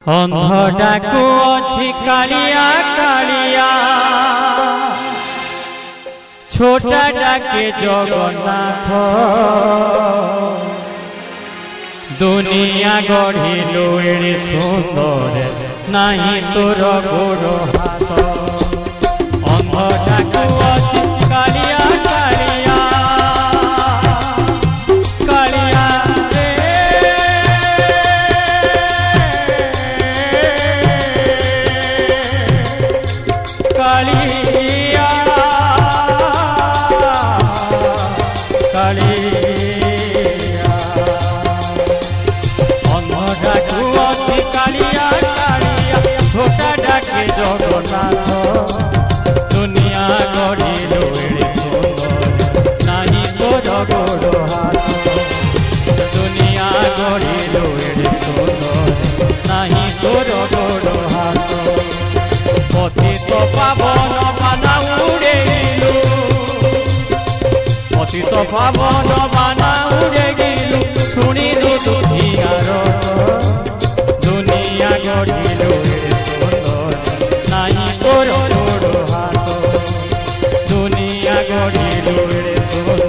अंध डाकू अछि कालिया कालिया छोटा डाके जगन्नाथ दुनिया गढ़िलु एड़े सुंदर नहीं तोर गोड़ हाथ अंध डाकू अछि कालिया कालिया कालिया कालिया कालिया अंध डाकू अछि कालिया कालिया छोटा डाके जगन्नाथ दुनिया गढ़िलु एड़े सुंदर नहीं तोर गोड़ हाथ दुनिया गढ़िलु एड़े सुंदर नहीं तोर गोड़ हाथ पतित पावन बाना उड़े गिलु पतित पावन बाना उड़े गिलु शुणिलु दुखियार दुनिया गढ़िलु एड़े सुंदर नहीं तोर गोड़ हाथ दुनिया गढ़िलु एड़े सुंदर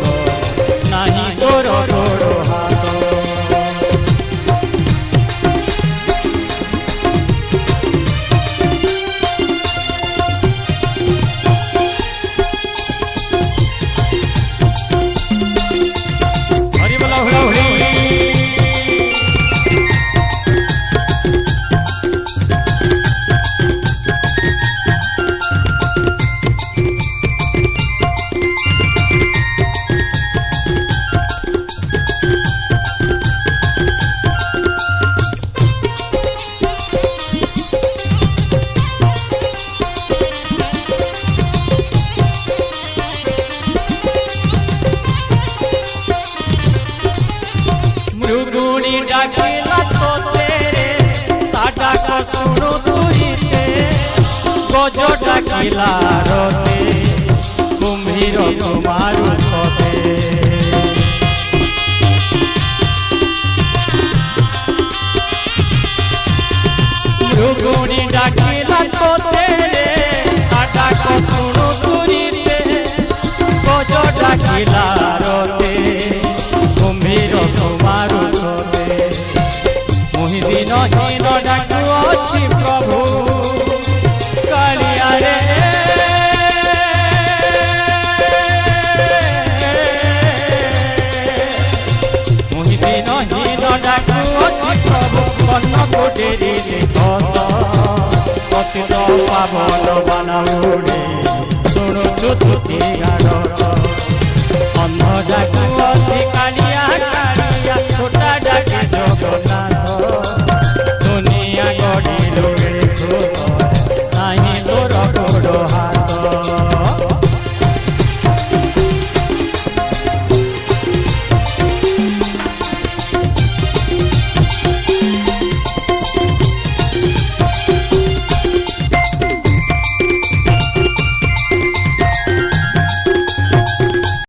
नहीं तोर गोड़ हाथ मृगुणी डाकिला तो तेरे ताटा को सुनो तुईते गज डाकिला रोते कुम्भीर कुमारू सोते मृगुणी डाकिला तो तेरे ताटा को सुनो तुईते गज डाकिला रोते कुम्भीर कुमारू सोते मुहि दिन हीन डाकू अछि प्रभु कालिया रे मुहि दिन हीन डाकू अछि प्रभु कन्न कोडेरी देखत पतित पावन बाना उड़े शुणुचु दुखियार अंध डाकू अछि कालिया कालिया छोटा डाके जगन्नाथ दुनिया गढ़िलु एड़े सुंदर नहीं तोर गोड़ हाथ